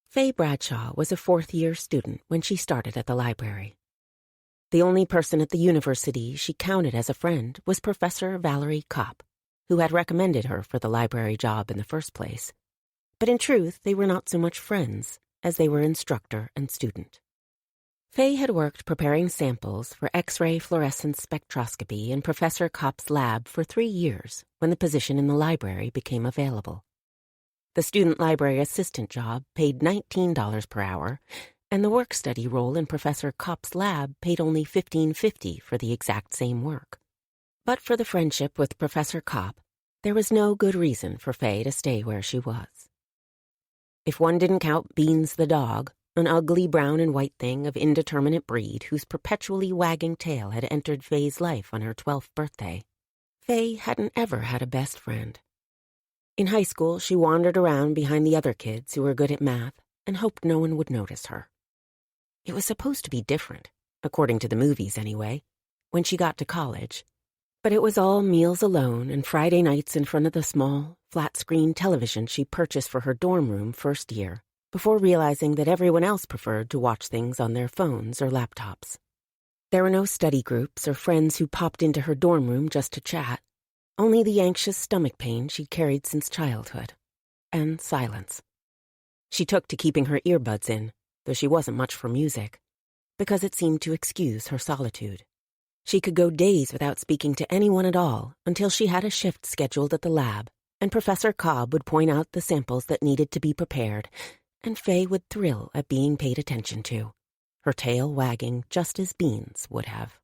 Faye Bradshaw was a fourth-year student when she started at the library. The only person at the university she counted as a friend was Professor Valerie Kopp, who had recommended her for the library job in the first place. But in truth, they were not so much friends as they were instructor and student. Faye had worked preparing samples for X-ray fluorescence spectroscopy in Professor Kopp's lab for 3 years when the position in the library became available. The student library assistant job paid $19 per hour, and the work-study role in Professor Kopp's lab paid only $15.50 for the exact same work. But for the friendship with Professor Kopp, there was no good reason for Faye to stay where she was. If one didn't count Beans the dog, an ugly brown and white thing of indeterminate breed whose perpetually wagging tail had entered Faye's life on her 12th birthday, Faye hadn't ever had a best friend. In high school, she wandered around behind the other kids who were good at math and hoped no one would notice her. It was supposed to be different, according to the movies anyway, when she got to college. But it was all meals alone and Friday nights in front of the small, flat-screen television she purchased for her dorm room first year, before realizing that everyone else preferred to watch things on their phones or laptops. There were no study groups or friends who popped into her dorm room just to chat, only the anxious stomach pain she'd carried since childhood, and silence. She took to keeping her earbuds in, though she wasn't much for music, because it seemed to excuse her solitude. She could go days without speaking to anyone at all until she had a shift scheduled at the lab, and Professor Cobb would point out the samples that needed to be prepared, and Faye would thrill at being paid attention to, her tail wagging just as Beans would have.